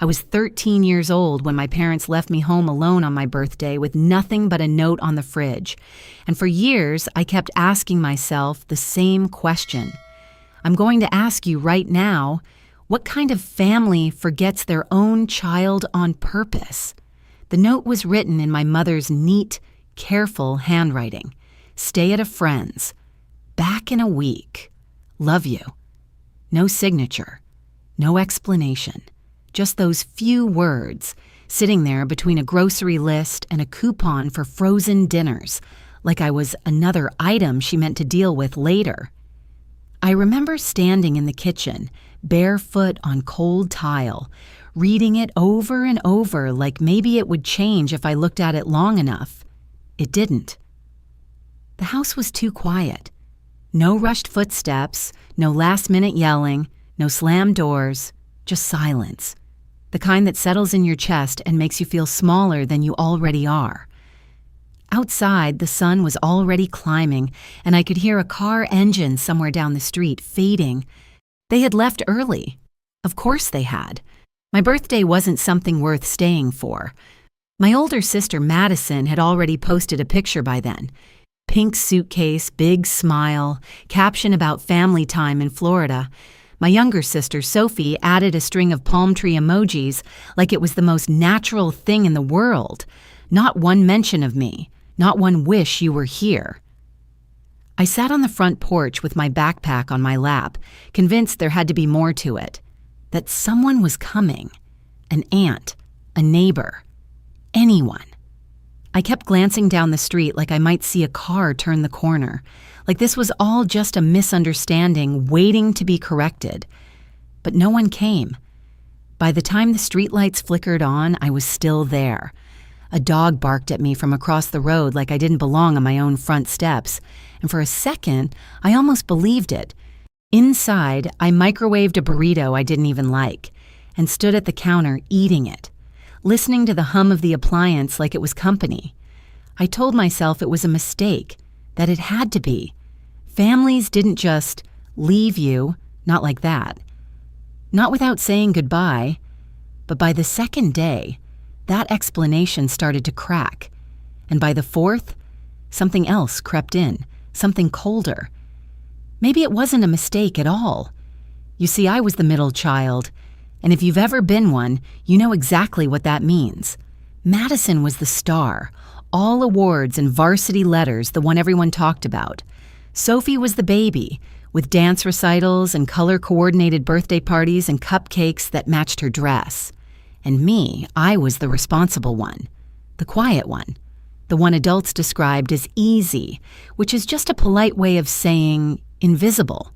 I was 13 years old when my parents left me home alone on my birthday with nothing but a note on the fridge. And for years, I kept asking myself the same question. I'm going to ask you right now, what kind of family forgets their own child on purpose? The note was written in my mother's neat, careful handwriting. Stay at a friend's. Back in a week. Love you. No signature. No explanation. Just those few words, sitting there between a grocery list and a coupon for frozen dinners, like I was another item she meant to deal with later. I remember standing in the kitchen, barefoot on cold tile, reading it over and over like maybe it would change if I looked at it long enough. It didn't. The house was too quiet. No rushed footsteps, no last-minute yelling, no slammed doors, just silence. The kind that settles in your chest and makes you feel smaller than you already are. Outside, the sun was already climbing, and I could hear a car engine somewhere down the street fading. They had left early. Of course they had. My birthday wasn't something worth staying for. My older sister, Madison, had already posted a picture by then. Pink suitcase, big smile, caption about family time in Florida. My younger sister, Sophie, added a string of palm tree emojis like it was the most natural thing in the world. Not one mention of me, not one wish you were here. I sat on the front porch with my backpack on my lap, convinced there had to be more to it. That someone was coming. An aunt, a neighbor, anyone. I kept glancing down the street like I might see a car turn the corner, like this was all just a misunderstanding waiting to be corrected. But no one came. By the time the streetlights flickered on, I was still there. A dog barked at me from across the road like I didn't belong on my own front steps, and for a second, I almost believed it. Inside, I microwaved a burrito I didn't even like, and stood at the counter eating it, listening to the hum of the appliance like it was company. I told myself it was a mistake, that it had to be. Families didn't just leave you, not like that. Not without saying goodbye, but by the second day, that explanation started to crack. And by the fourth, something else crept in, something colder. Maybe it wasn't a mistake at all. You see, I was the middle child, and if you've ever been one, you know exactly what that means. Madison was the star, all awards and varsity letters, the one everyone talked about. Sophie was the baby, with dance recitals and color-coordinated birthday parties and cupcakes that matched her dress. And me, I was the responsible one, the quiet one, the one adults described as easy, which is just a polite way of saying invisible.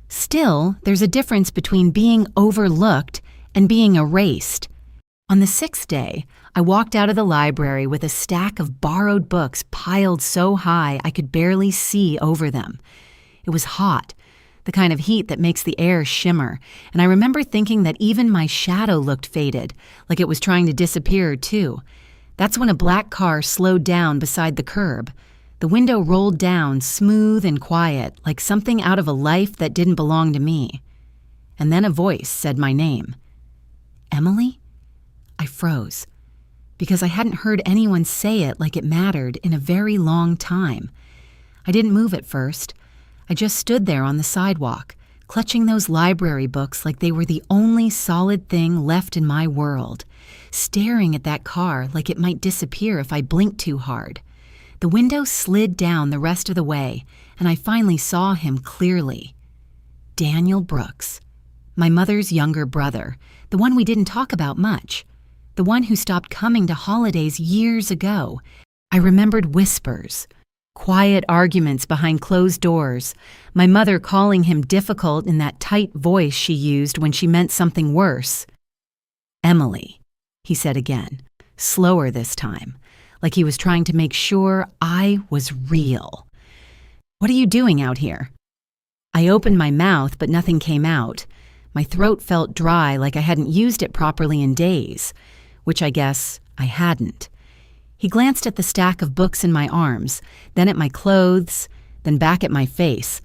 Still, there's a difference between being overlooked and being erased. On the sixth day, I walked out of the library with a stack of borrowed books piled so high I could barely see over them. It was hot, the kind of heat that makes the air shimmer, and I remember thinking that even my shadow looked faded, like it was trying to disappear too. That's when a black car slowed down beside the curb. The window rolled down, smooth and quiet, like something out of a life that didn't belong to me. And then a voice said my name. Emily? I froze, because I hadn't heard anyone say it like it mattered in a very long time. I didn't move at first. I just stood there on the sidewalk, clutching those library books like they were the only solid thing left in my world, staring at that car like it might disappear if I blinked too hard. The window slid down the rest of the way, and I finally saw him clearly. Daniel Brooks, my mother's younger brother, the one we didn't talk about much, the one who stopped coming to holidays years ago. I remembered whispers, quiet arguments behind closed doors, my mother calling him difficult in that tight voice she used when she meant something worse. Emily, he said again, slower this time, like he was trying to make sure I was real. What are you doing out here? I opened my mouth, but nothing came out. My throat felt dry like I hadn't used it properly in days, which I guess I hadn't. He glanced at the stack of books in my arms, then at my clothes, then back at my face.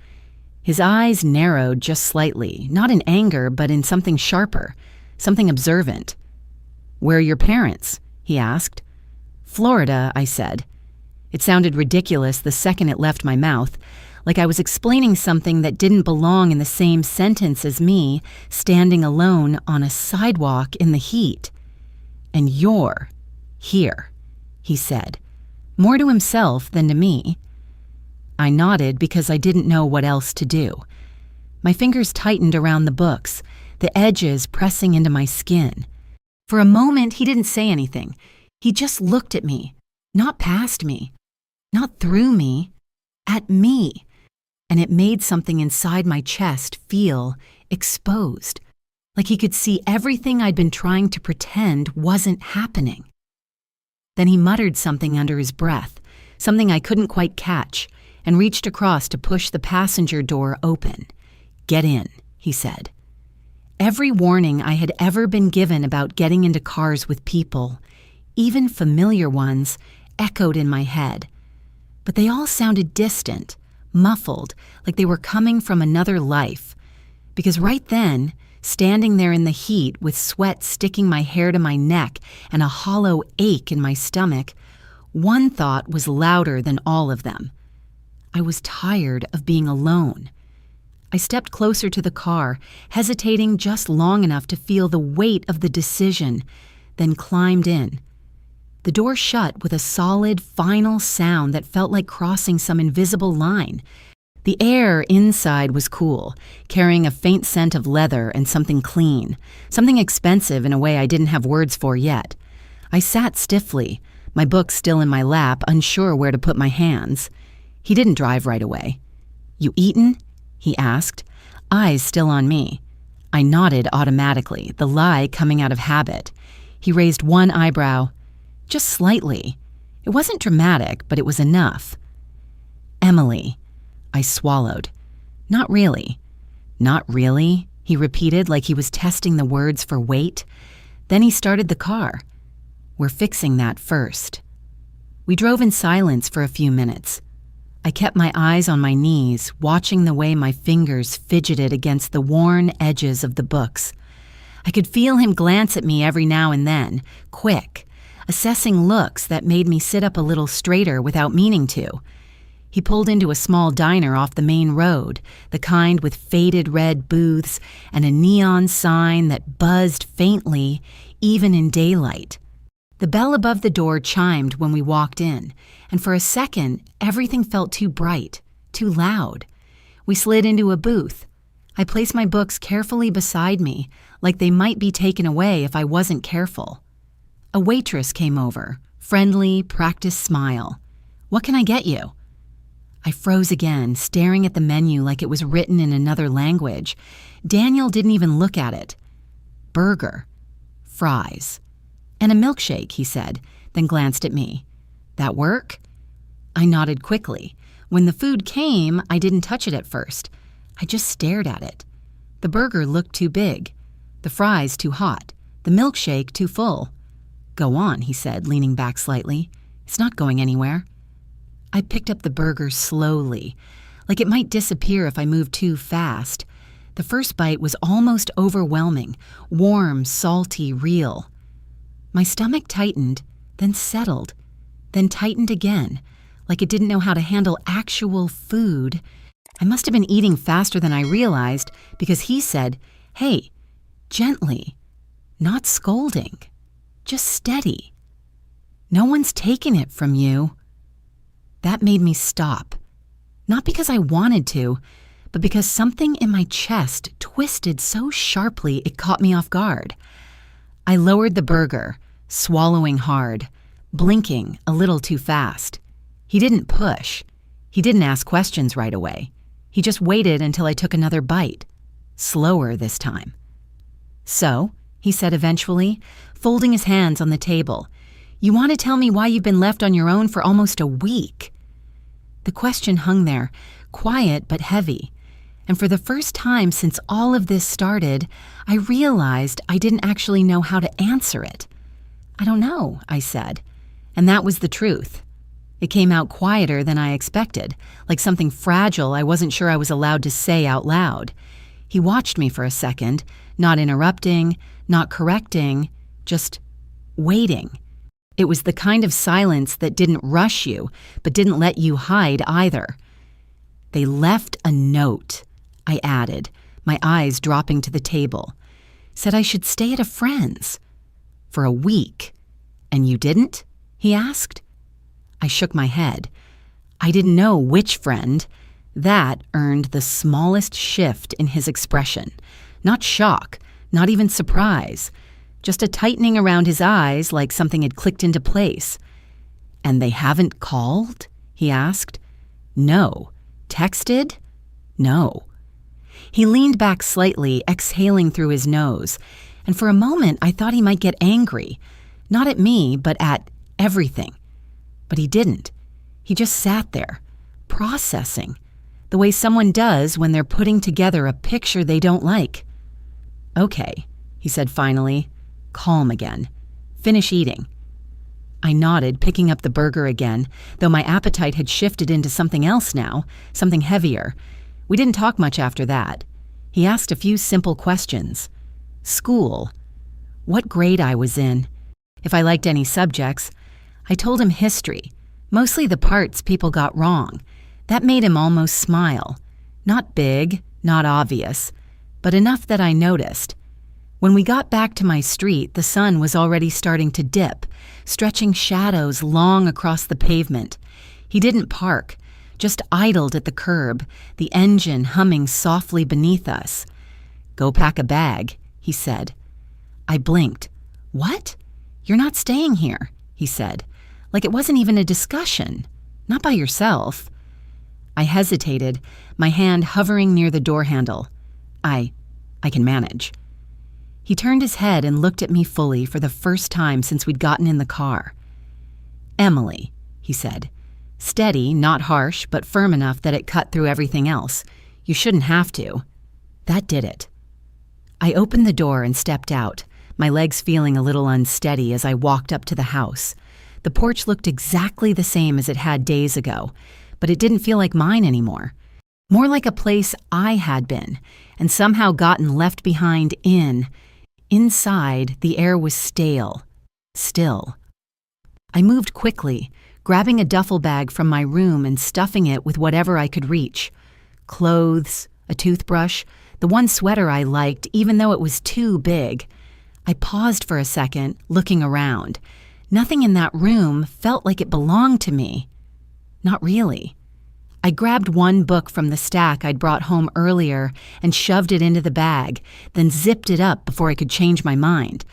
His eyes narrowed just slightly, not in anger, but in something sharper, something observant, "Where are your parents?" he asked. "Florida," I said. It sounded ridiculous the second it left my mouth, like I was explaining something that didn't belong in the same sentence as me standing alone on a sidewalk in the heat. "And you're here," he said, more to himself than to me. I nodded because I didn't know what else to do. My fingers tightened around the books, the edges pressing into my skin. For a moment, he didn't say anything. He just looked at me, not past me, not through me, at me. And it made something inside my chest feel exposed, like he could see everything I'd been trying to pretend wasn't happening. Then he muttered something under his breath, something I couldn't quite catch, and reached across to push the passenger door open. "Get in," he said. Every warning I had ever been given about getting into cars with people, even familiar ones, echoed in my head. But they all sounded distant, muffled, like they were coming from another life. Because right then, standing there in the heat with sweat sticking my hair to my neck and a hollow ache in my stomach, one thought was louder than all of them. I was tired of being alone. I stepped closer to the car, hesitating just long enough to feel the weight of the decision, then climbed in. The door shut with a solid, final sound that felt like crossing some invisible line. The air inside was cool, carrying a faint scent of leather and something clean, something expensive in a way I didn't have words for yet. I sat stiffly, my book still in my lap, unsure where to put my hands. He didn't drive right away. "You eaten?" he asked, eyes still on me. I nodded automatically, the lie coming out of habit. He raised one eyebrow, just slightly. It wasn't dramatic, but it was enough. "Emily," I swallowed. "Not really." "Not really?" he repeated like he was testing the words for weight. Then he started the car. "We're fixing that first." We drove in silence for a few minutes. I kept my eyes on my knees, watching the way my fingers fidgeted against the worn edges of the books. I could feel him glance at me every now and then, quick, assessing looks that made me sit up a little straighter without meaning to. He pulled into a small diner off the main road, the kind with faded red booths and a neon sign that buzzed faintly, even in daylight. The bell above the door chimed when we walked in, and for a second, everything felt too bright, too loud. We slid into a booth. I placed my books carefully beside me, like they might be taken away if I wasn't careful. A waitress came over, friendly, practiced smile. "What can I get you?" I froze again, staring at the menu like it was written in another language. Daniel didn't even look at it. "Burger, fries, and a milkshake," he said, then glanced at me. "That work?" I nodded quickly. When the food came, I didn't touch it at first. I just stared at it. The burger looked too big, the fries too hot, the milkshake too full. "Go on," he said, leaning back slightly. "It's not going anywhere." I picked up the burger slowly, like it might disappear if I moved too fast. The first bite was almost overwhelming, warm, salty, real. My stomach tightened, then settled, then tightened again, like it didn't know how to handle actual food. I must have been eating faster than I realized because he said, "Hey, gently, not scolding, just steady. No one's taking it from you." That made me stop, not because I wanted to, but because something in my chest twisted so sharply it caught me off guard. I lowered the burger, swallowing hard, blinking a little too fast. He didn't push. He didn't ask questions right away. He just waited until I took another bite, slower this time. "So," he said eventually, folding his hands on the table, "you want to tell me why you've been left on your own for almost a week?" The question hung there, quiet but heavy. And for the first time since all of this started, I realized I didn't actually know how to answer it. "I don't know," I said. And that was the truth. It came out quieter than I expected, like something fragile I wasn't sure I was allowed to say out loud. He watched me for a second, not interrupting, not correcting, just waiting. It was the kind of silence that didn't rush you, but didn't let you hide either. "They left a note," I added, my eyes dropping to the table. "Said I should stay at a friend's. For a week. And you didn't?" he asked. I shook my head. I didn't know which friend. That earned the smallest shift in his expression. Not shock, not even surprise. Just a tightening around his eyes like something had clicked into place. "And they haven't called?" he asked. "No." "Texted?" "No." He leaned back slightly, exhaling through his nose, and for a moment I thought he might get angry. Not at me, but at everything. But he didn't. He just sat there, processing, the way someone does when they're putting together a picture they don't like. "Okay," he said finally, calm again. "Finish eating." I nodded, picking up the burger again, though my appetite had shifted into something else now, something heavier. We didn't talk much after that. He asked a few simple questions. School. What grade I was in. If I liked any subjects. I told him history, mostly the parts people got wrong. That made him almost smile. Not big, not obvious, but enough that I noticed. When we got back to my street, the sun was already starting to dip, stretching shadows long across the pavement. He didn't park, just idled at the curb, the engine humming softly beneath us. "Go pack a bag," he said. I blinked. "What? You're not staying here," he said, like it wasn't even a discussion. "Not by yourself." I hesitated, my hand hovering near the door handle. I can manage." He turned his head and looked at me fully for the first time since we'd gotten in the car. "Emily," he said. Steady, not harsh, but firm enough that it cut through everything else. "You shouldn't have to." That did it. I opened the door and stepped out, my legs feeling a little unsteady as I walked up to the house. The porch looked exactly the same as it had days ago, but it didn't feel like mine anymore. More like a place I had been, and somehow gotten left behind in. Inside, the air was stale, still. I moved quickly, grabbing a duffel bag from my room and stuffing it with whatever I could reach. Clothes, a toothbrush, the one sweater I liked, even though it was too big. I paused for a second, looking around. Nothing in that room felt like it belonged to me. Not really. I grabbed one book from the stack I'd brought home earlier and shoved it into the bag, then zipped it up before I could change my mind.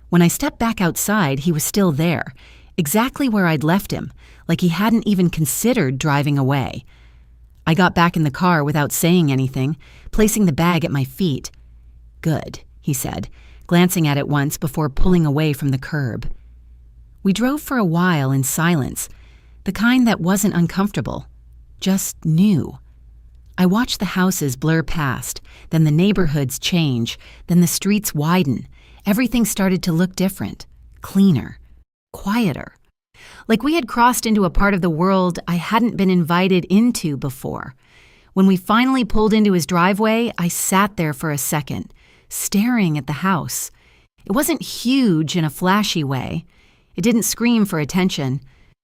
When I stepped back outside, he was still there, exactly where I'd left him, like he hadn't even considered driving away. I got back in the car without saying anything, placing the bag at my feet. "Good," he said, glancing at it once before pulling away from the curb. We drove for a while in silence, the kind that wasn't uncomfortable, just new. I watched the houses blur past, then the neighborhoods change, then the streets widen. Everything started to look different, cleaner, quieter. Like we had crossed into a part of the world I hadn't been invited into before. When we finally pulled into his driveway, I sat there for a second, staring at the house. It wasn't huge in a flashy way. It didn't scream for attention,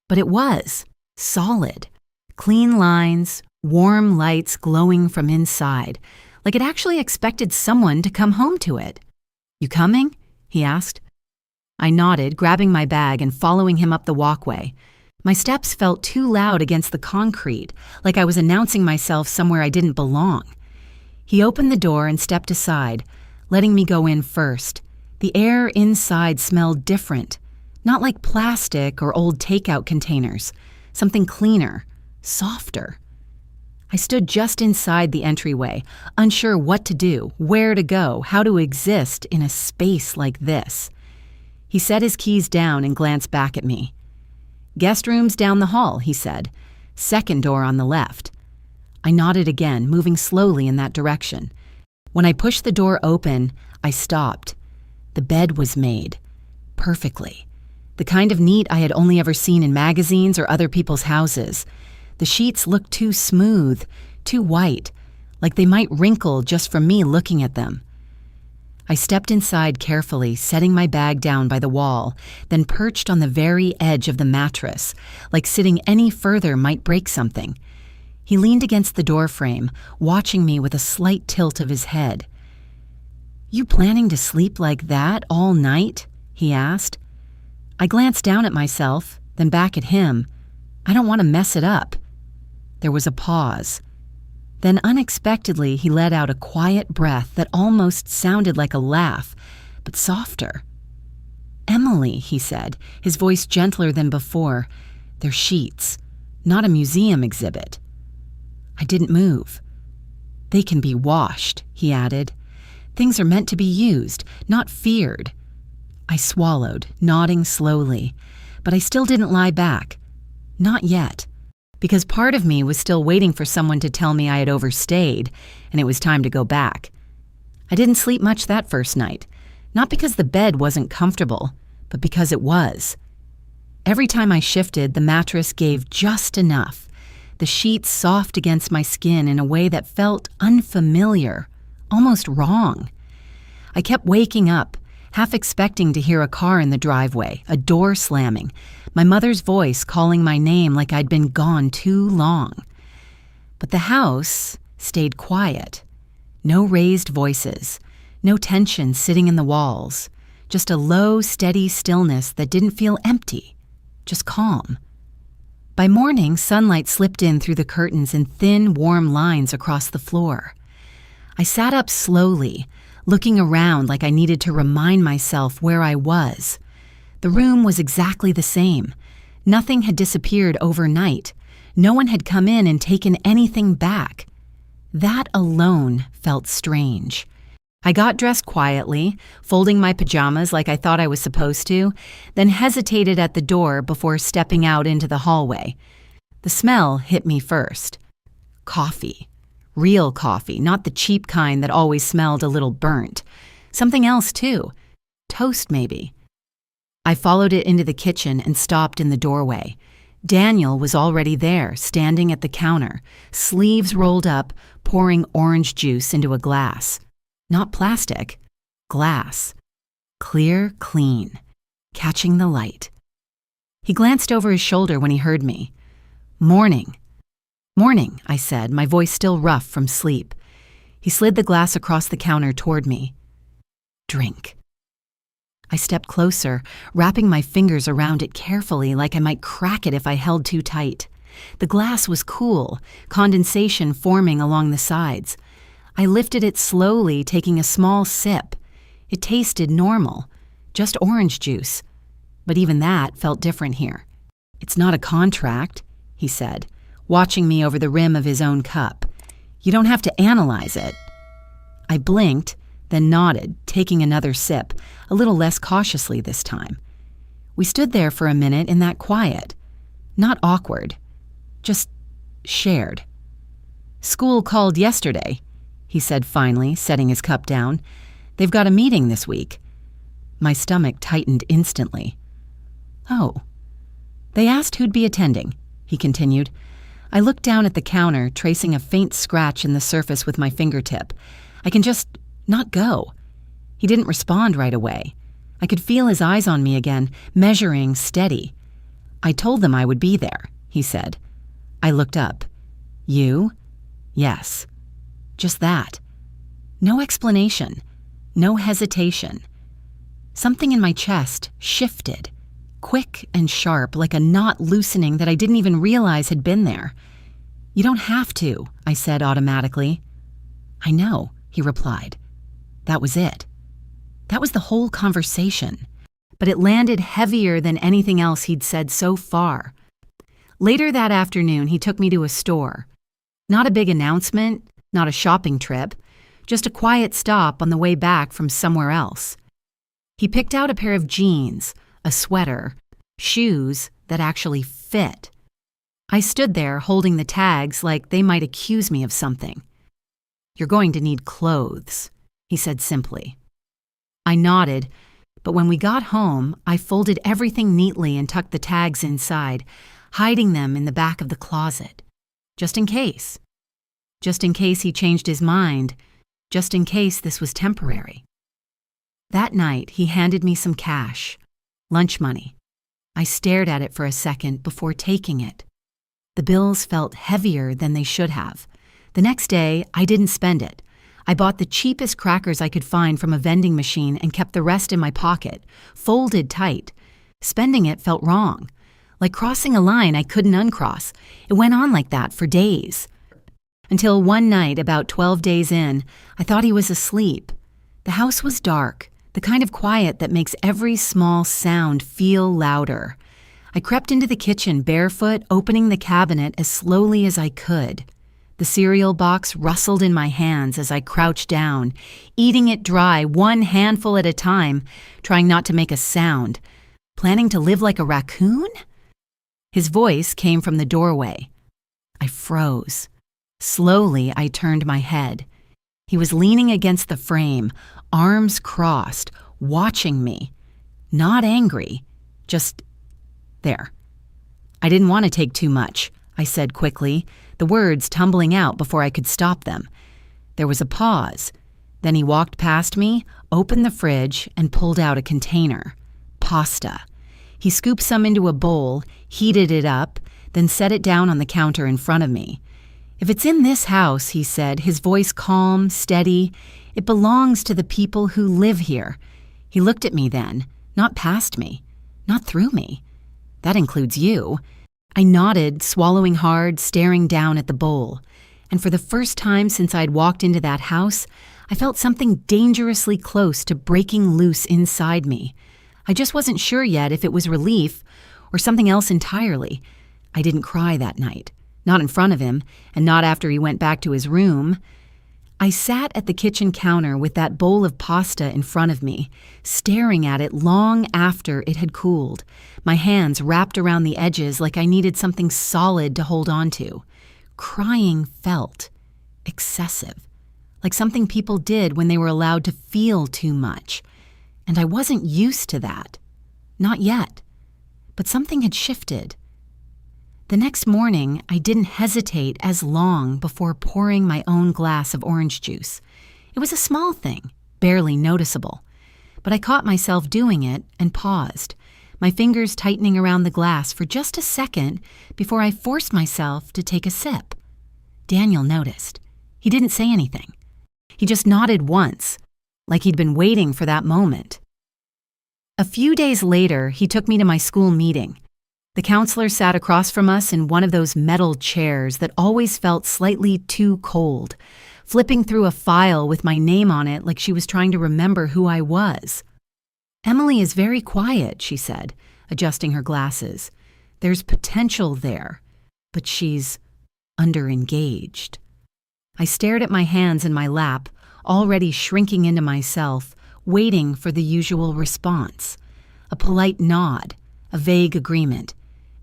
but it was solid. Clean lines, warm lights glowing from inside, like it actually expected someone to come home to it. "You coming?" he asked. I nodded, grabbing my bag and following him up the walkway. My steps felt too loud against the concrete, like I was announcing myself somewhere I didn't belong. He opened the door and stepped aside, letting me go in first. The air inside smelled different, not like plastic or old takeout containers, something cleaner, softer. I stood just inside the entryway, unsure what to do, where to go, how to exist in a space like this. He set his keys down and glanced back at me. "Guest room's down the hall," he said. "Second door on the left." I nodded again, moving slowly in that direction. When I pushed the door open, I stopped. The bed was made. Perfectly. The kind of neat I had only ever seen in magazines or other people's houses. The sheets looked too smooth, too white, like they might wrinkle just from me looking at them. I stepped inside carefully, setting my bag down by the wall, then perched on the very edge of the mattress, like sitting any further might break something. He leaned against the doorframe, watching me with a slight tilt of his head. "You planning to sleep like that all night?" he asked. I glanced down at myself, then back at him. I don't want to mess it up. There was a pause. Then unexpectedly he let out a quiet breath that almost sounded like a laugh, but softer. "Emily," he said, his voice gentler than before, "they're sheets, not a museum exhibit." I didn't move. "They can be washed," he added. "Things are meant to be used, not feared." I swallowed, nodding slowly, but I still didn't lie back. Not yet. Because part of me was still waiting for someone to tell me I had overstayed, and it was time to go back. I didn't sleep much that first night, not because the bed wasn't comfortable, but because it was. Every time I shifted, the mattress gave just enough, the sheets soft against my skin in a way that felt unfamiliar, almost wrong. I kept waking up, half expecting to hear a car in the driveway, a door slamming, my mother's voice calling my name like I'd been gone too long. But the house stayed quiet. No raised voices, no tension sitting in the walls, just a low, steady stillness that didn't feel empty, just calm. By morning, sunlight slipped in through the curtains in thin, warm lines across the floor. I sat up slowly, looking around like I needed to remind myself where I was. The room was exactly the same. Nothing had disappeared overnight. No one had come in and taken anything back. That alone felt strange. I got dressed quietly, folding my pajamas like I thought I was supposed to, then hesitated at the door before stepping out into the hallway. The smell hit me first. Coffee. Real coffee, not the cheap kind that always smelled a little burnt. Something else, too. Toast, maybe. I followed it into the kitchen and stopped in the doorway. Daniel was already there, standing at the counter, sleeves rolled up, pouring orange juice into a glass. Not plastic, glass. Clear, clean, catching the light. He glanced over his shoulder when he heard me. "Morning." "Morning," I said, my voice still rough from sleep. He slid the glass across the counter toward me. "Drink." I stepped closer, wrapping my fingers around it carefully like I might crack it if I held too tight. The glass was cool, condensation forming along the sides. I lifted it slowly, taking a small sip. It tasted normal, just orange juice. But even that felt different here. "It's not a contract," he said, watching me over the rim of his own cup. "You don't have to analyze it." I blinked, then nodded, taking another sip, a little less cautiously this time. We stood there for a minute in that quiet. Not awkward, just shared. "School called yesterday," he said finally, setting his cup down. "They've got a meeting this week." My stomach tightened instantly. "Oh." "They asked who'd be attending," he continued. I looked down at the counter, tracing a faint scratch in the surface with my fingertip. I can just not go. He didn't respond right away. I could feel his eyes on me again, measuring steady. "I told them I would be there," he said. I looked up. "You?" "Yes." Just that. No explanation. No hesitation. Something in my chest shifted, quick and sharp, like a knot loosening that I didn't even realize had been there. "You don't have to," I said automatically. "I know," he replied. That was it. That was the whole conversation. But it landed heavier than anything else he'd said so far. Later that afternoon, he took me to a store. Not a big announcement, not a shopping trip, just a quiet stop on the way back from somewhere else. He picked out a pair of jeans, a sweater, shoes that actually fit. I stood there holding the tags like they might accuse me of something. "You're going to need clothes," he said simply. I nodded, but when we got home, I folded everything neatly and tucked the tags inside, hiding them in the back of the closet. Just in case. Just in case he changed his mind. Just in case this was temporary. That night, he handed me some cash, lunch money. I stared at it for a second before taking it. The bills felt heavier than they should have. The next day, I didn't spend it. I bought the cheapest crackers I could find from a vending machine and kept the rest in my pocket, folded tight. Spending it felt wrong, like crossing a line I couldn't uncross. It went on like that for days. Until one night, about 12 days in, I thought he was asleep. The house was dark, the kind of quiet that makes every small sound feel louder. I crept into the kitchen barefoot, opening the cabinet as slowly as I could. The cereal box rustled in my hands as I crouched down, eating it dry, one handful at a time, trying not to make a sound. Planning to live like a raccoon? His voice came from the doorway. I froze. Slowly, I turned my head. He was leaning against the frame, arms crossed, watching me. Not angry, just there. I didn't want to take too much, I said quickly, the words tumbling out before I could stop them. There was a pause. Then he walked past me, opened the fridge, and pulled out a container. Pasta. He scooped some into a bowl, heated it up, then set it down on the counter in front of me. If it's in this house, he said, his voice calm, steady, it belongs to the people who live here. He looked at me then, not past me, not through me. That includes you. I nodded, swallowing hard, staring down at the bowl. And for the first time since I'd walked into that house, I felt something dangerously close to breaking loose inside me. I just wasn't sure yet if it was relief or something else entirely. I didn't cry that night. Not in front of him, and not after he went back to his room. I sat at the kitchen counter with that bowl of pasta in front of me, staring at it long after it had cooled, my hands wrapped around the edges like I needed something solid to hold on to. Crying felt excessive, like something people did when they were allowed to feel too much. And I wasn't used to that. Not yet. But something had shifted. The next morning, I didn't hesitate as long before pouring my own glass of orange juice. It was a small thing, barely noticeable. But I caught myself doing it and paused, my fingers tightening around the glass for just a second before I forced myself to take a sip. Daniel noticed. He didn't say anything. He just nodded once, like he'd been waiting for that moment. A few days later, he took me to my school meeting. The counselor sat across from us in one of those metal chairs that always felt slightly too cold, flipping through a file with my name on it like she was trying to remember who I was. "Emily is very quiet," she said, adjusting her glasses. "There's potential there, but she's underengaged." I stared at my hands in my lap, already shrinking into myself, waiting for the usual response. A polite nod, a vague agreement.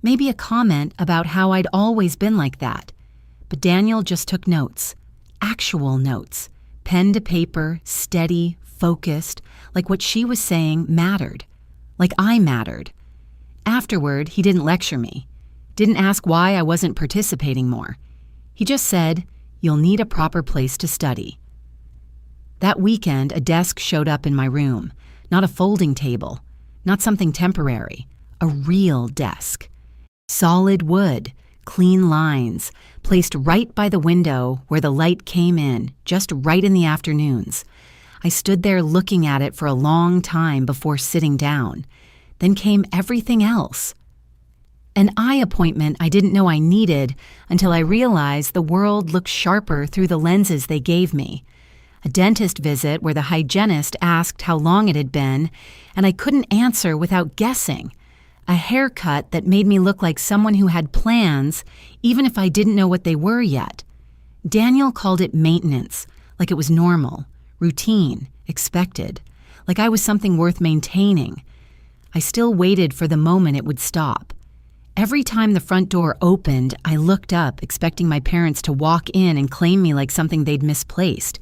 Maybe a comment about how I'd always been like that. But Daniel just took notes. Actual notes. Pen to paper, steady, focused, like what she was saying mattered. Like I mattered. Afterward, he didn't lecture me. Didn't ask why I wasn't participating more. He just said, "You'll need a proper place to study." That weekend, a desk showed up in my room. Not a folding table. Not something temporary. A real desk. Solid wood, clean lines, placed right by the window where the light came in, just right in the afternoons. I stood there looking at it for a long time before sitting down. Then came everything else. An eye appointment I didn't know I needed until I realized the world looked sharper through the lenses they gave me. A dentist visit where the hygienist asked how long it had been, and I couldn't answer without guessing. A haircut that made me look like someone who had plans, even if I didn't know what they were yet. Daniel called it maintenance, like it was normal, routine, expected, like I was something worth maintaining. I still waited for the moment it would stop. Every time the front door opened, I looked up, expecting my parents to walk in and claim me like something they'd misplaced.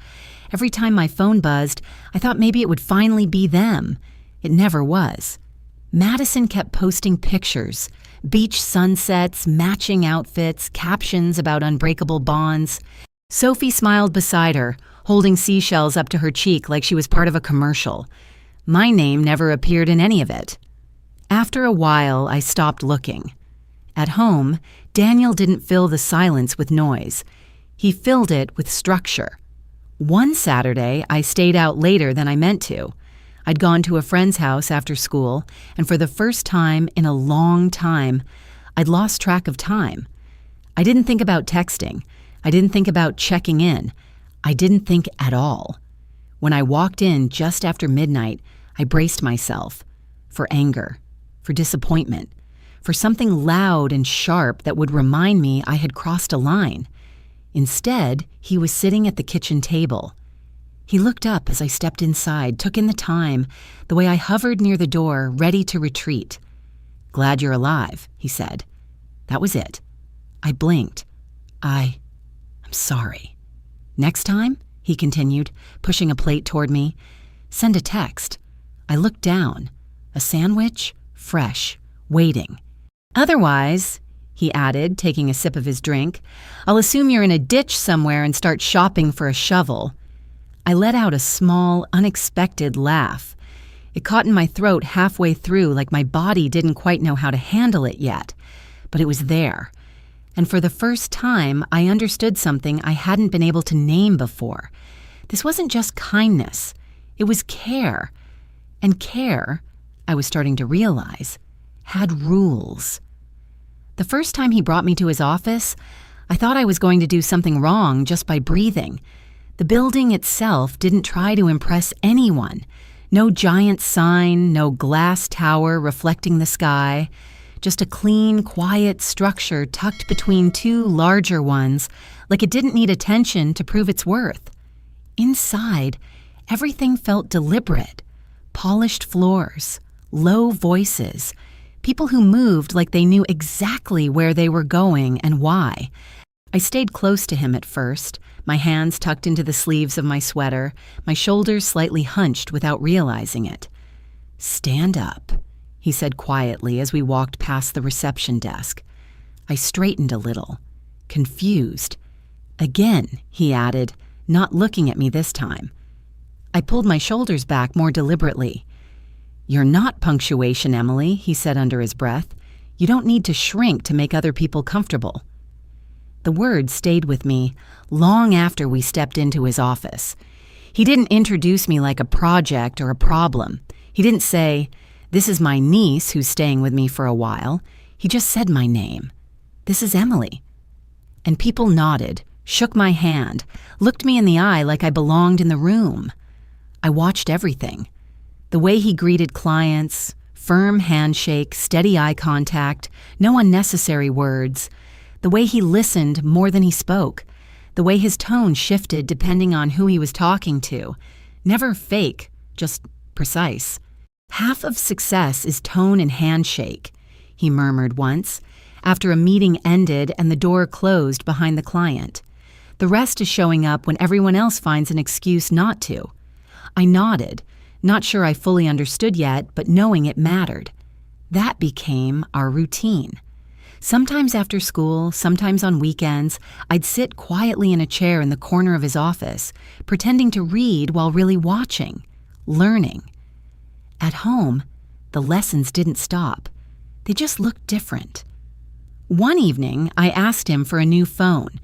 Every time my phone buzzed, I thought maybe it would finally be them. It never was. Madison kept posting pictures, beach sunsets, matching outfits, captions about unbreakable bonds. Sophie smiled beside her, holding seashells up to her cheek like she was part of a commercial. My name never appeared in any of it. After a while, I stopped looking. At home, Daniel didn't fill the silence with noise. He filled it with structure. One Saturday, I stayed out later than I meant to. I'd gone to a friend's house after school, and for the first time in a long time, I'd lost track of time. I didn't think about texting. I didn't think about checking in. I didn't think at all. When I walked in just after midnight, I braced myself for anger, for disappointment, for something loud and sharp that would remind me I had crossed a line. Instead, he was sitting at the kitchen table. He looked up as I stepped inside, took in the time, the way I hovered near the door, ready to retreat. "Glad you're alive," he said. That was it. I blinked. I'm sorry. "Next time," he continued, pushing a plate toward me, "send a text." I looked down. A sandwich, fresh, waiting. "Otherwise," he added, taking a sip of his drink, "I'll assume you're in a ditch somewhere and start shopping for a shovel." I let out a small, unexpected laugh. It caught in my throat halfway through, like my body didn't quite know how to handle it yet. But it was there. And for the first time, I understood something I hadn't been able to name before. This wasn't just kindness. It was care. And care, I was starting to realize, had rules. The first time he brought me to his office, I thought I was going to do something wrong just by breathing. The building itself didn't try to impress anyone. No giant sign, no glass tower reflecting the sky. Just a clean, quiet structure tucked between two larger ones, like it didn't need attention to prove its worth. Inside, everything felt deliberate. Polished floors, low voices, people who moved like they knew exactly where they were going and why. I stayed close to him at first, my hands tucked into the sleeves of my sweater, my shoulders slightly hunched without realizing it. "Stand up," he said quietly as we walked past the reception desk. I straightened a little, confused. "Again," he added, not looking at me this time. I pulled my shoulders back more deliberately. "You're not punctuation, Emily," he said under his breath. "You don't need to shrink to make other people comfortable." The words stayed with me long after we stepped into his office. He didn't introduce me like a project or a problem. He didn't say, "This is my niece who's staying with me for a while." He just said my name. "This is Emily." And people nodded, shook my hand, looked me in the eye like I belonged in the room. I watched everything. The way he greeted clients, firm handshake, steady eye contact, no unnecessary words. The way he listened more than he spoke. The way his tone shifted depending on who he was talking to. Never fake, just precise. "Half of success is tone and handshake," he murmured once, after a meeting ended and the door closed behind the client. "The rest is showing up when everyone else finds an excuse not to." I nodded, not sure I fully understood yet, but knowing it mattered. That became our routine. Sometimes after school, sometimes on weekends, I'd sit quietly in a chair in the corner of his office, pretending to read while really watching, learning. At home, the lessons didn't stop. They just looked different. One evening, I asked him for a new phone.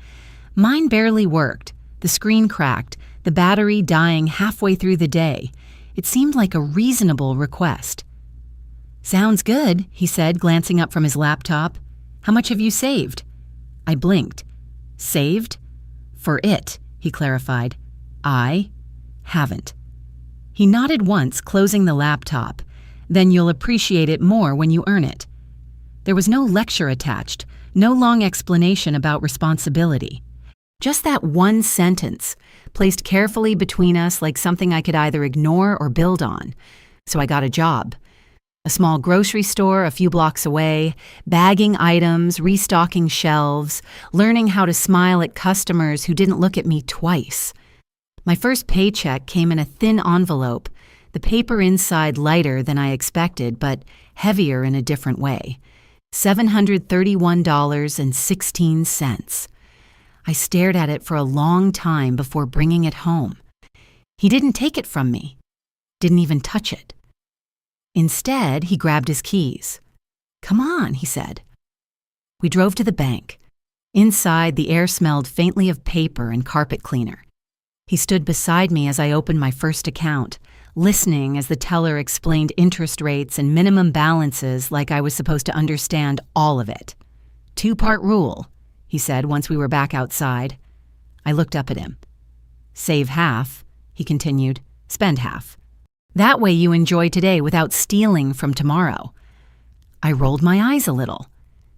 Mine barely worked, the screen cracked, the battery dying halfway through the day. It seemed like a reasonable request. "Sounds good," he said, glancing up from his laptop. "How much have you saved?" I blinked. "Saved?" "For it," he clarified. "I haven't." He nodded once, closing the laptop. "Then you'll appreciate it more when you earn it." There was no lecture attached, no long explanation about responsibility. Just that one sentence, placed carefully between us like something I could either ignore or build on. So I got a job. A small grocery store a few blocks away, bagging items, restocking shelves, learning how to smile at customers who didn't look at me twice. My first paycheck came in a thin envelope, the paper inside lighter than I expected, but heavier in a different way. $731.16. I stared at it for a long time before bringing it home. He didn't take it from me, didn't even touch it. Instead, he grabbed his keys. "Come on," he said. We drove to the bank. Inside, the air smelled faintly of paper and carpet cleaner. He stood beside me as I opened my first account, listening as the teller explained interest rates and minimum balances like I was supposed to understand all of it. "Two-part rule," he said once we were back outside. I looked up at him. "Save half," he continued, "spend half. That way you enjoy today without stealing from tomorrow." I rolled my eyes a little,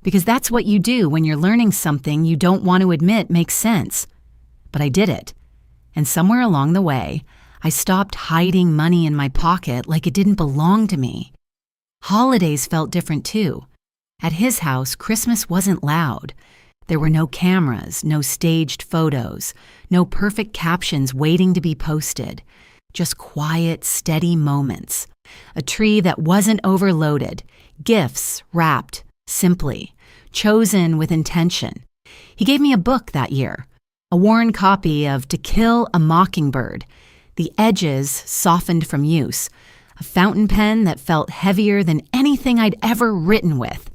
because that's what you do when you're learning something you don't want to admit makes sense. But I did it, and somewhere along the way, I stopped hiding money in my pocket like it didn't belong to me. Holidays felt different too. At his house, Christmas wasn't loud. There were no cameras, no staged photos, no perfect captions waiting to be posted. Just quiet, steady moments. A tree that wasn't overloaded. Gifts wrapped simply. Chosen with intention. He gave me a book that year. A worn copy of To Kill a Mockingbird. The edges softened from use. A fountain pen that felt heavier than anything I'd ever written with.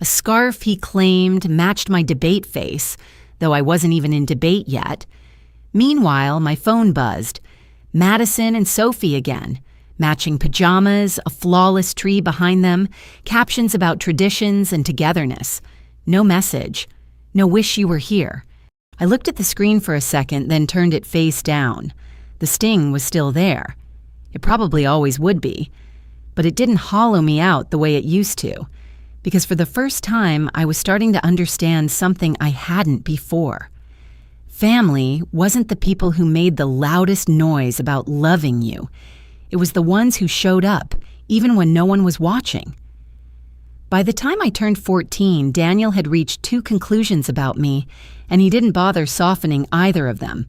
A scarf he claimed matched my debate face, though I wasn't even in debate yet. Meanwhile, my phone buzzed. Madison and Sophie again. Matching pajamas, a flawless tree behind them, captions about traditions and togetherness. No message. No wish you were here. I looked at the screen for a second, then turned it face down. The sting was still there. It probably always would be. But it didn't hollow me out the way it used to. Because for the first time, I was starting to understand something I hadn't before. Family wasn't the people who made the loudest noise about loving you. It was the ones who showed up, even when no one was watching. By the time I turned 14, Daniel had reached 2 conclusions about me, and he didn't bother softening either of them.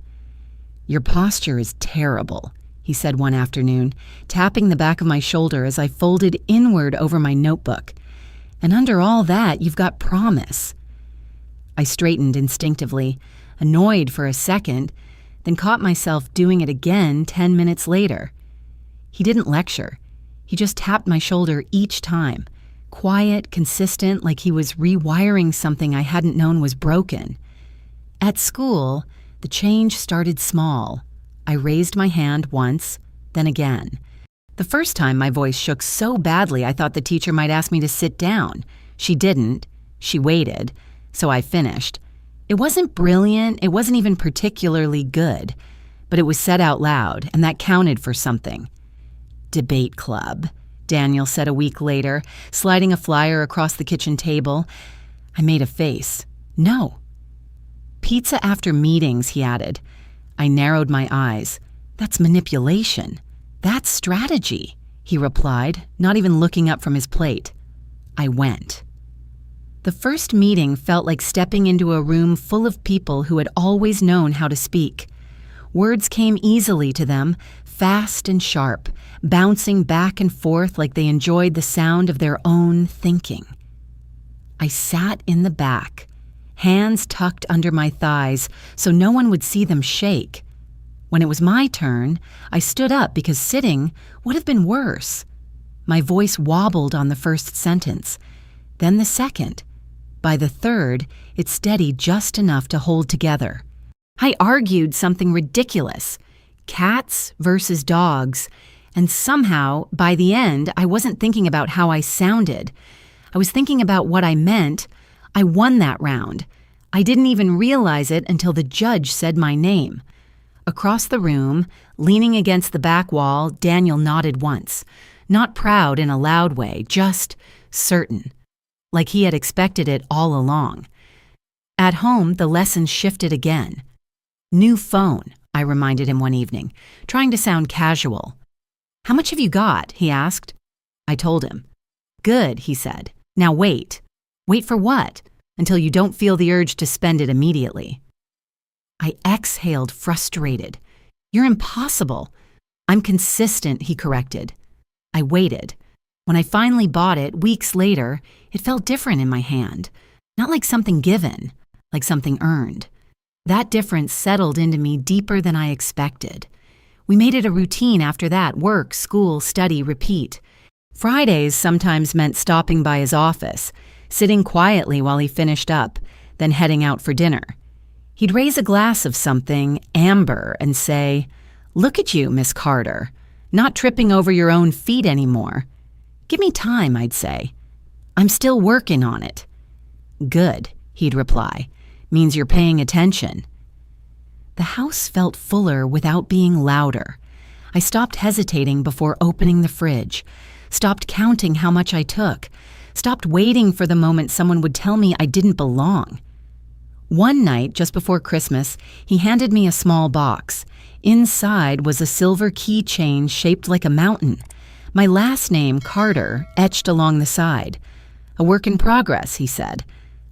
"Your posture is terrible," he said one afternoon, tapping the back of my shoulder as I folded inward over my notebook. "And under all that, you've got promise." I straightened instinctively, annoyed for a second, then caught myself doing it again 10 minutes later. He didn't lecture. He just tapped my shoulder each time, quiet, consistent, like he was rewiring something I hadn't known was broken. At school, the change started small. I raised my hand once, then again. The first time my voice shook so badly I thought the teacher might ask me to sit down. She didn't. She waited, so I finished. It wasn't brilliant, it wasn't even particularly good, but it was said out loud, and that counted for something. "Debate club," Daniel said a week later, sliding a flyer across the kitchen table. I made a face. "No." "Pizza after meetings," he added. I narrowed my eyes. "That's manipulation. That's strategy," he replied, not even looking up from his plate. I went. The first meeting felt like stepping into a room full of people who had always known how to speak. Words came easily to them, fast and sharp, bouncing back and forth like they enjoyed the sound of their own thinking. I sat in the back, hands tucked under my thighs so no one would see them shake. When it was my turn, I stood up because sitting would have been worse. My voice wobbled on the first sentence, then the second. By the third, it steadied just enough to hold together. I argued something ridiculous. Cats versus dogs. And somehow, by the end, I wasn't thinking about how I sounded. I was thinking about what I meant. I won that round. I didn't even realize it until the judge said my name. Across the room, leaning against the back wall, Daniel nodded once. Not proud in a loud way, just certain. Like he had expected it all along. At home, the lesson shifted again. "New phone," I reminded him one evening, trying to sound casual. "How much have you got?" he asked. I told him. "Good," he said. "Now wait." "Wait for what?" "Until you don't feel the urge to spend it immediately." I exhaled, frustrated. "You're impossible." "I'm consistent," he corrected. I waited. When I finally bought it, weeks later, it felt different in my hand. Not like something given, like something earned. That difference settled into me deeper than I expected. We made it a routine after that: work, school, study, repeat. Fridays sometimes meant stopping by his office, sitting quietly while he finished up, then heading out for dinner. He'd raise a glass of something, amber, and say, "Look at you, Miss Carter, not tripping over your own feet anymore." "Give me time," I'd say. "I'm still working on it." "Good," he'd reply. "Means you're paying attention." The house felt fuller without being louder. I stopped hesitating before opening the fridge, stopped counting how much I took, stopped waiting for the moment someone would tell me I didn't belong. One night, just before Christmas, he handed me a small box. Inside was a silver keychain shaped like a mountain. My last name, Carter, etched along the side. "A work in progress," he said.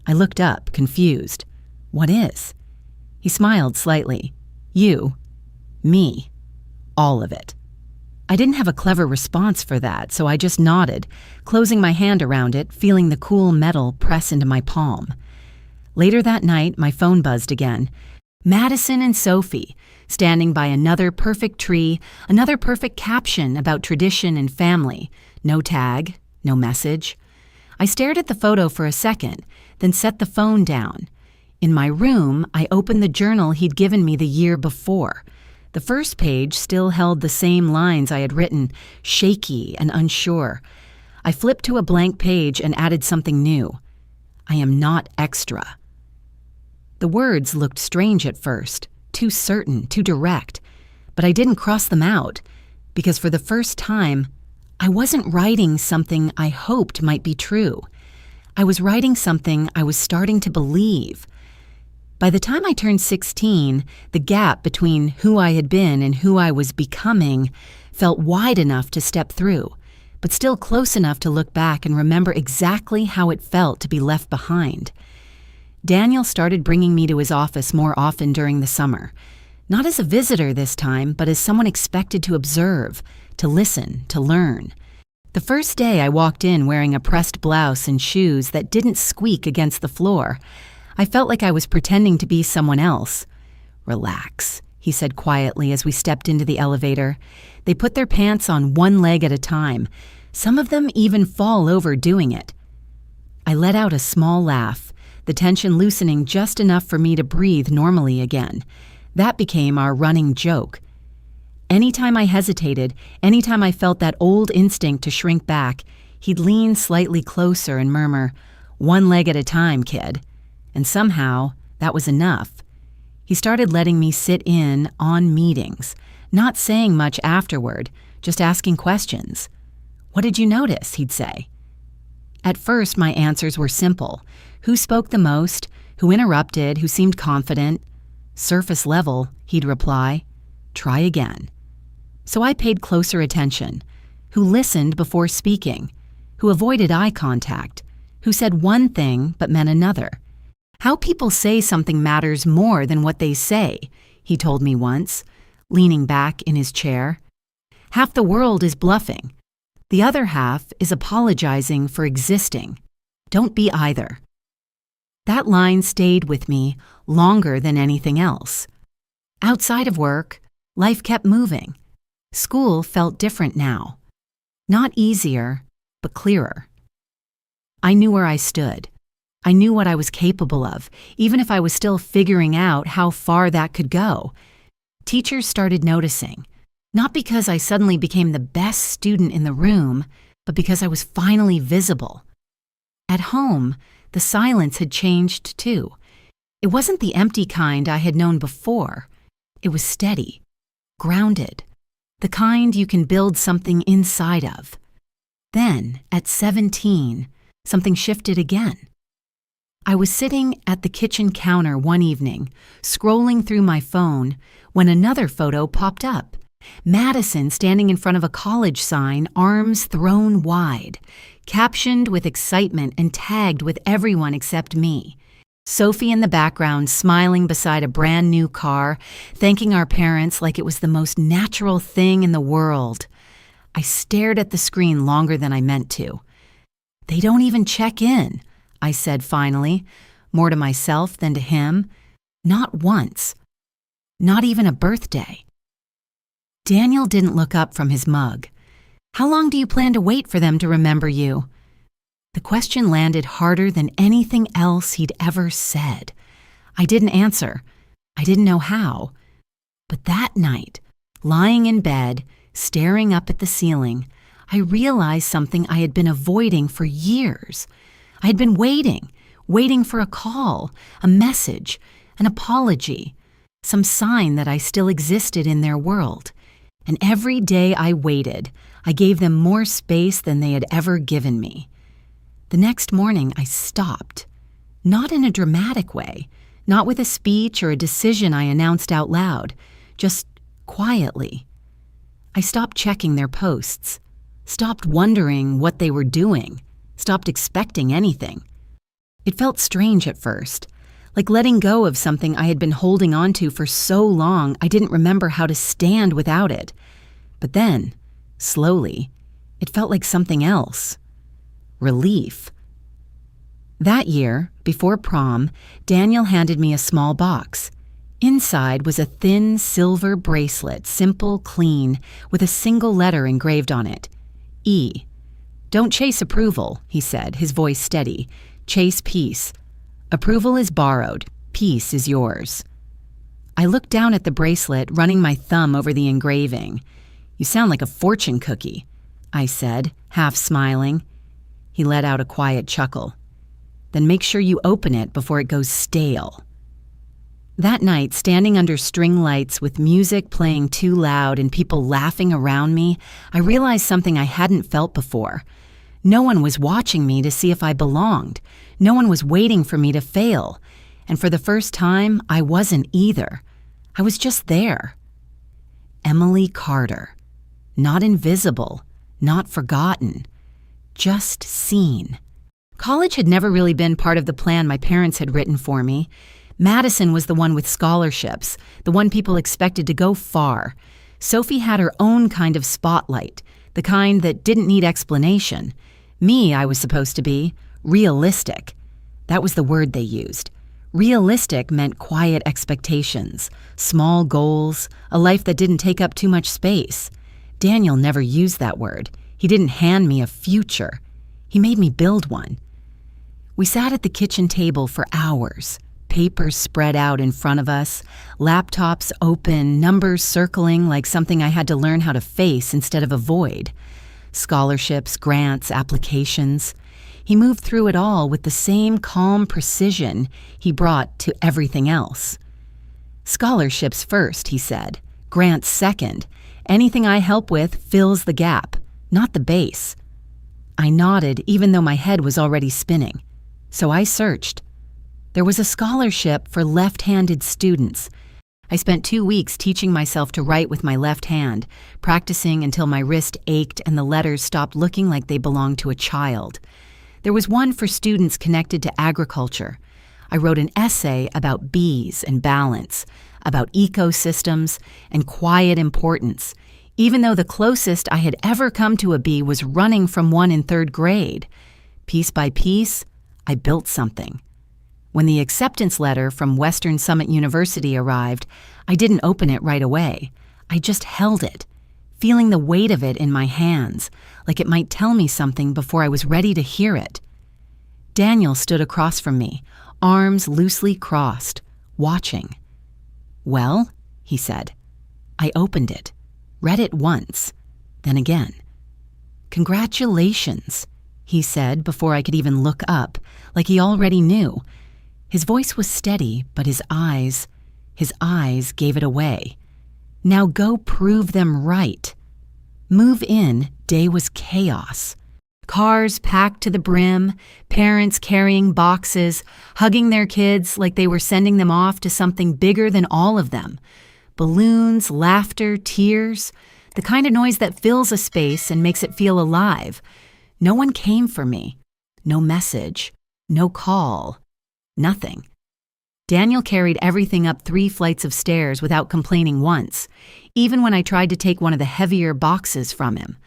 I looked up, confused. "What is?" He smiled slightly. "You. Me. All of it." I didn't have a clever response for that, so I just nodded, closing my hand around it, feeling the cool metal press into my palm. Later that night, my phone buzzed again. Madison and Sophie, standing by another perfect tree, another perfect caption about tradition and family. No tag, no message. I stared at the photo for a second, then set the phone down. In my room, I opened the journal he'd given me the year before. The first page still held the same lines I had written, shaky and unsure. I flipped to a blank page and added something new. "I am not extra." The words looked strange at first, too certain, too direct, but I didn't cross them out, because for the first time, I wasn't writing something I hoped might be true. I was writing something I was starting to believe. By the time I turned 16, the gap between who I had been and who I was becoming felt wide enough to step through, but still close enough to look back and remember exactly how it felt to be left behind. Daniel started bringing me to his office more often during the summer. Not as a visitor this time, but as someone expected to observe, to listen, to learn. The first day I walked in wearing a pressed blouse and shoes that didn't squeak against the floor, I felt like I was pretending to be someone else. "Relax," he said quietly as we stepped into the elevator. They put their pants on one leg at a time. Some of them even fall over doing it. I let out a small laugh, the tension loosening just enough for me to breathe normally again. That became our running joke. Anytime I hesitated, anytime I felt that old instinct to shrink back, he'd lean slightly closer and murmur, "One leg at a time, kid." And somehow, that was enough. He started letting me sit in on meetings, not saying much afterward, just asking questions. "What did you notice?" he'd say. At first, my answers were simple. Who spoke the most? Who interrupted? Who seemed confident? "Surface level," he'd reply. "Try again." So I paid closer attention. Who listened before speaking? Who avoided eye contact? Who said one thing but meant another? "How people say something matters more than what they say," he told me once, leaning back in his chair. "Half the world is bluffing. The other half is apologizing for existing. Don't be either." That line stayed with me longer than anything else. Outside of work, life kept moving. School felt different now. Not easier, but clearer. I knew where I stood. I knew what I was capable of, even if I was still figuring out how far that could go. Teachers started noticing, not because I suddenly became the best student in the room, but because I was finally visible. At home, the silence had changed too. It wasn't the empty kind I had known before. It was steady, grounded, the kind you can build something inside of. Then, at 17, something shifted again. I was sitting at the kitchen counter one evening, scrolling through my phone, when another photo popped up. Madison standing in front of a college sign, arms thrown wide, captioned with excitement and tagged with everyone except me. Sophie in the background smiling beside a brand new car, thanking our parents like it was the most natural thing in the world. I stared at the screen longer than I meant to. "They don't even check in," I said finally, more to myself than to him. Not once. Not even a birthday. Daniel didn't look up from his mug. How long do you plan to wait for them to remember you? The question landed harder than anything else he'd ever said. I didn't answer. I didn't know how. But that night, lying in bed, staring up at the ceiling, I realized something I had been avoiding for years. I had been waiting for a call, a message, an apology, some sign that I still existed in their world. And every day I waited, I gave them more space than they had ever given me. The next morning, I stopped. Not in a dramatic way, not with a speech or a decision I announced out loud, just quietly. I stopped checking their posts, stopped wondering what they were doing, stopped expecting anything. It felt strange at first, like letting go of something I had been holding on to for so long I didn't remember how to stand without it. But then, slowly, it felt like something else. Relief. That year, before prom, Daniel handed me a small box. Inside was a thin silver bracelet, simple, clean, with a single letter engraved on it. E. Don't chase approval, he said, his voice steady. Chase peace. Approval is borrowed. Peace is yours. I looked down at the bracelet, running my thumb over the engraving. You sound like a fortune cookie, I said, half smiling. He let out a quiet chuckle. Then make sure you open it before it goes stale. That night, standing under string lights with music playing too loud and people laughing around me, I realized something I hadn't felt before. No one was watching me to see if I belonged. No one was waiting for me to fail. And for the first time, I wasn't either. I was just there. Emily Carter. Not invisible, not forgotten, just seen. College had never really been part of the plan my parents had written for me. Madison was the one with scholarships, the one people expected to go far. Sophie had her own kind of spotlight, the kind that didn't need explanation. Me, I was supposed to be realistic. That was the word they used. Realistic meant quiet expectations, small goals, a life that didn't take up too much space. Daniel never used that word. He didn't hand me a future. He made me build one. We sat at the kitchen table for hours, papers spread out in front of us, laptops open, numbers circling like something I had to learn how to face instead of avoid. Scholarships, grants, applications. He moved through it all with the same calm precision he brought to everything else. Scholarships first, he said. Grants second. Anything I help with fills the gap, not the base. I nodded even though my head was already spinning. So I searched. There was a scholarship for left-handed students. I spent 2 weeks teaching myself to write with my left hand, practicing until my wrist ached and the letters stopped looking like they belonged to a child. There was one for students connected to agriculture. I wrote an essay about bees and balance, about ecosystems and quiet importance, even though the closest I had ever come to a bee was running from one in 3rd grade. Piece by piece, I built something. When the acceptance letter from Western Summit University arrived, I didn't open it right away. I just held it, feeling the weight of it in my hands, like it might tell me something before I was ready to hear it. Daniel stood across from me, arms loosely crossed, watching. Well, he said. I opened it, read it once, then again. Congratulations, he said before I could even look up, like he already knew. His voice was steady, but his eyes gave it away. Now go prove them right. Move in, day was chaos. Cars packed to the brim, parents carrying boxes, hugging their kids like they were sending them off to something bigger than all of them. Balloons, laughter, tears, the kind of noise that fills a space and makes it feel alive. No one came for me. No message. No call. Nothing. Daniel carried everything up 3 flights of stairs without complaining once, even when I tried to take one of the heavier boxes from him.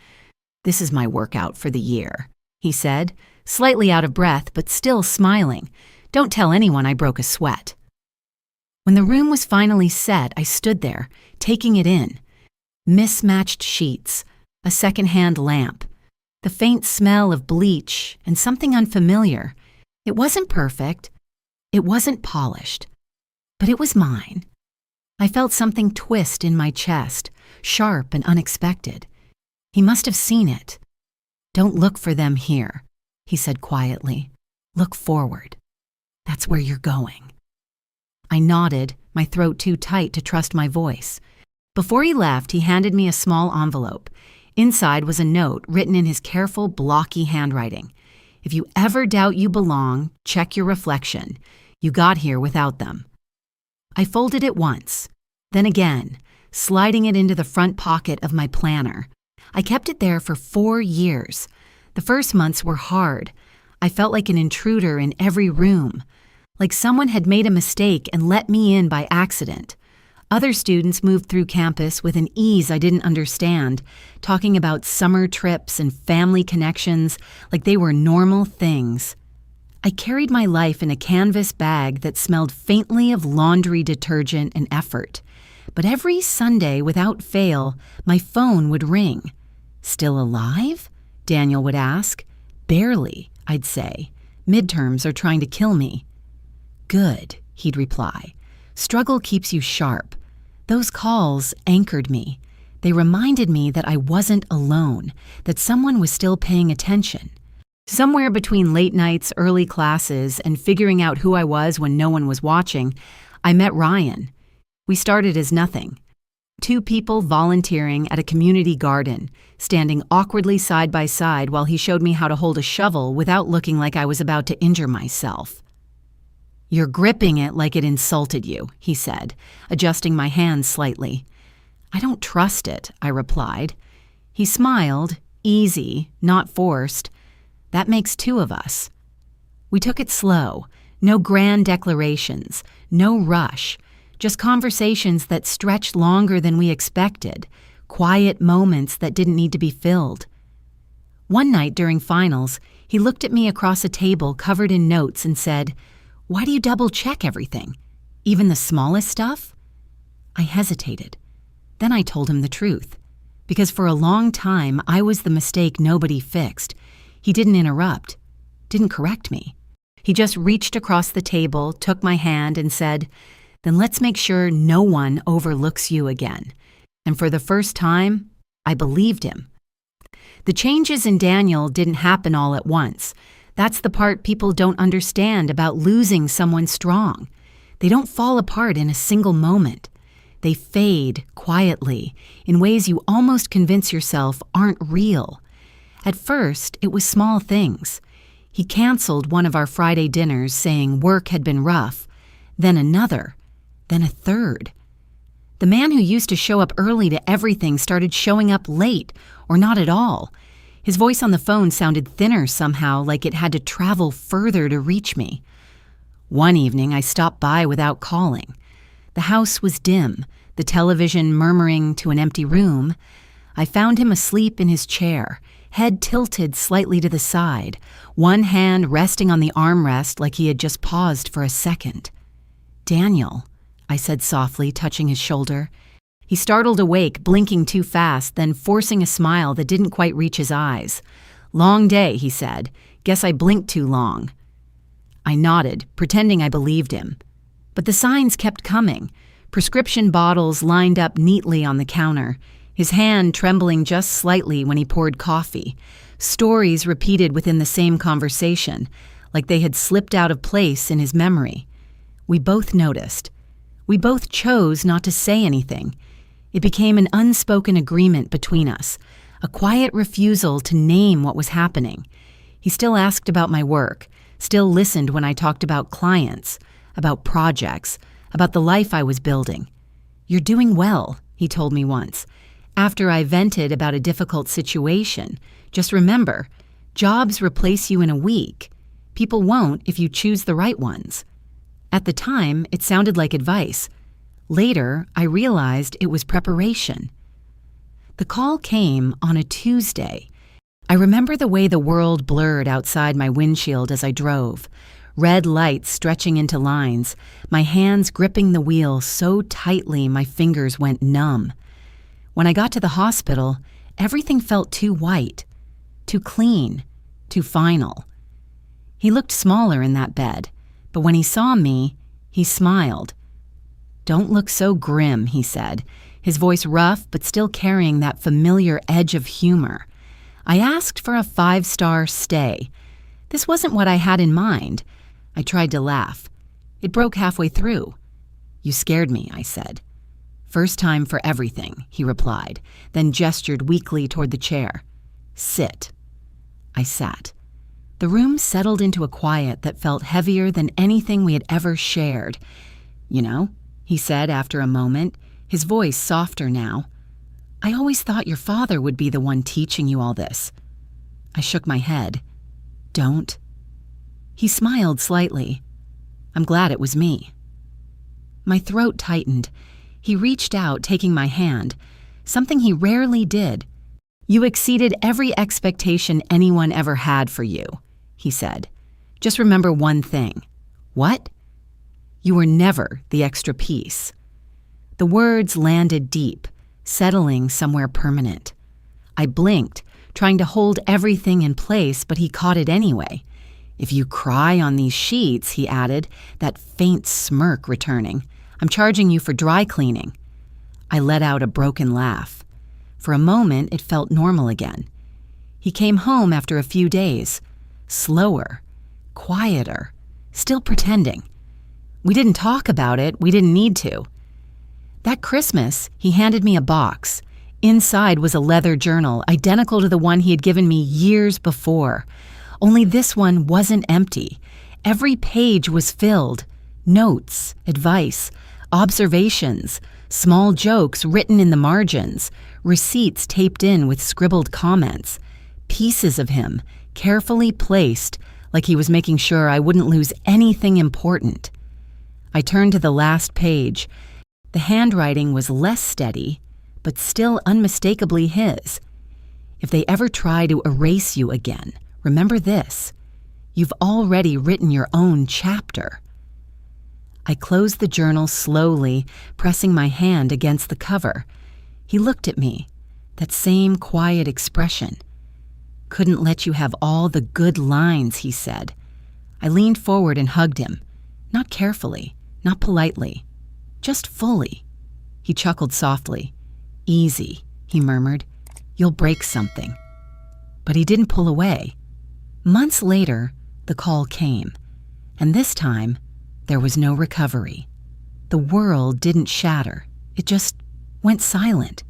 This is my workout for the year, he said, slightly out of breath but still smiling. Don't tell anyone I broke a sweat. When the room was finally set, I stood there, taking it in. Mismatched sheets, a secondhand lamp, the faint smell of bleach, and something unfamiliar. It wasn't perfect. It wasn't polished. But it was mine. I felt something twist in my chest, sharp and unexpected. He must have seen it. "Don't look for them here," he said quietly. "Look forward. That's where you're going." I nodded, my throat too tight to trust my voice. Before he left, he handed me a small envelope. Inside was a note written in his careful, blocky handwriting. "If you ever doubt you belong, check your reflection. You got here without them." I folded it once, then again, sliding it into the front pocket of my planner. I kept it there for 4 years. The first months were hard. I felt like an intruder in every room, like someone had made a mistake and let me in by accident. Other students moved through campus with an ease I didn't understand, talking about summer trips and family connections like they were normal things. I carried my life in a canvas bag that smelled faintly of laundry detergent and effort. But every Sunday, without fail, my phone would ring. "Still alive?" Daniel would ask. "Barely," I'd say. "Midterms are trying to kill me." "Good," he'd reply. "Struggle keeps you sharp." Those calls anchored me. They reminded me that I wasn't alone, that someone was still paying attention. Somewhere between late nights, early classes, and figuring out who I was when no one was watching, I met Ryan. We started as nothing. 2 people volunteering at a community garden, standing awkwardly side by side while he showed me how to hold a shovel without looking like I was about to injure myself. "You're gripping it like it insulted you," he said, adjusting my hands slightly. "I don't trust it," I replied. He smiled, easy, not forced. "That makes 2 of us." We took it slow, no grand declarations, no rush, just conversations that stretched longer than we expected, quiet moments that didn't need to be filled. One night during finals, he looked at me across a table covered in notes and said, "Why do you double-check everything? Even the smallest stuff?" I hesitated. Then I told him the truth. Because for a long time, I was the mistake nobody fixed. He didn't interrupt, didn't correct me. He just reached across the table, took my hand, and said, "Then let's make sure no one overlooks you again." And for the first time, I believed him. The changes in Daniel didn't happen all at once. That's the part people don't understand about losing someone strong. They don't fall apart in a single moment. They fade quietly in ways you almost convince yourself aren't real. At first, it was small things. He canceled one of our Friday dinners saying work had been rough, then another, then a third. The man who used to show up early to everything started showing up late or not at all. His voice on the phone sounded thinner somehow, like it had to travel further to reach me. One evening, I stopped by without calling. The house was dim, the television murmuring to an empty room. I found him asleep in his chair, head tilted slightly to the side, one hand resting on the armrest like he had just paused for a second. "Daniel," I said softly, touching his shoulder. He startled awake, blinking too fast, then forcing a smile that didn't quite reach his eyes. "Long day," he said. "Guess I blinked too long." I nodded, pretending I believed him. But the signs kept coming. Prescription bottles lined up neatly on the counter, his hand trembling just slightly when he poured coffee. Stories repeated within the same conversation, like they had slipped out of place in his memory. We both noticed. We both chose not to say anything. It became an unspoken agreement between us, a quiet refusal to name what was happening. He still asked about my work, still listened when I talked about clients, about projects, about the life I was building. "You're doing well," he told me once. After I vented about a difficult situation, "Just remember, jobs replace you in a week. People won't if you choose the right ones." At the time, it sounded like advice. Later, I realized it was preparation. The call came on a Tuesday. I remember the way the world blurred outside my windshield as I drove. Red lights stretching into lines, my hands gripping the wheel so tightly my fingers went numb. When I got to the hospital, Everything felt too white, too clean, too final. He looked smaller in that bed, but when he saw me, he smiled. "Don't look so grim," he said, his voice rough but still carrying that familiar edge of humor. I asked for a 5-star stay. This wasn't what I had in mind. I tried to laugh. It broke halfway through. "You scared me," I said. "First time for everything," he replied, then gestured weakly toward the chair. "Sit." I sat. The room settled into a quiet that felt heavier than anything we had ever shared. "You know," he said after a moment, his voice softer now, "I always thought your father would be the one teaching you all this." I shook my head. "Don't." He smiled slightly. "I'm glad it was me." My throat tightened. He reached out, taking my hand, something he rarely did. "You exceeded every expectation anyone ever had for you," he said. "Just remember one thing." "What?" "You were never the extra piece." The words landed deep, settling somewhere permanent. I blinked, trying to hold everything in place, but he caught it anyway. "If you cry on these sheets," he added, that faint smirk returning, "I'm charging you for dry cleaning." I let out a broken laugh. For a moment, it felt normal again. He came home after a few days, slower, quieter, still pretending. We didn't talk about it, we didn't need to. That Christmas, he handed me a box. Inside was a leather journal, identical to the one he had given me years before. Only this one wasn't empty. Every page was filled. Notes, advice, observations, small jokes written in the margins, receipts taped in with scribbled comments, pieces of him, carefully placed, like he was making sure I wouldn't lose anything important. I turned to the last page. The handwriting was less steady, but still unmistakably his. "If they ever try to erase you again, remember this. You've already written your own chapter." I closed the journal slowly, pressing my hand against the cover. He looked at me, that same quiet expression. "Couldn't let you have all the good lines," he said. I leaned forward and hugged him, not carefully, not politely, just fully. He chuckled softly. "Easy," he murmured. "You'll break something." But he didn't pull away. Months later, the call came, and this time, there was no recovery. The world didn't shatter. It just went silent.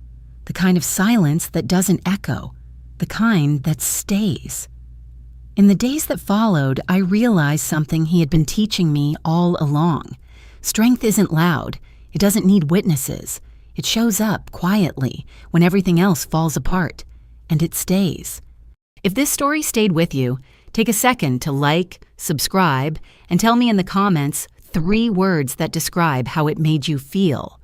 The kind of silence that doesn't echo. The kind that stays. In the days that followed, I realized something he had been teaching me all along. Strength isn't loud. It doesn't need witnesses. It shows up quietly when everything else falls apart. And it stays. If this story stayed with you, take a second to like, subscribe, and tell me in the comments 3 words that describe how it made you feel.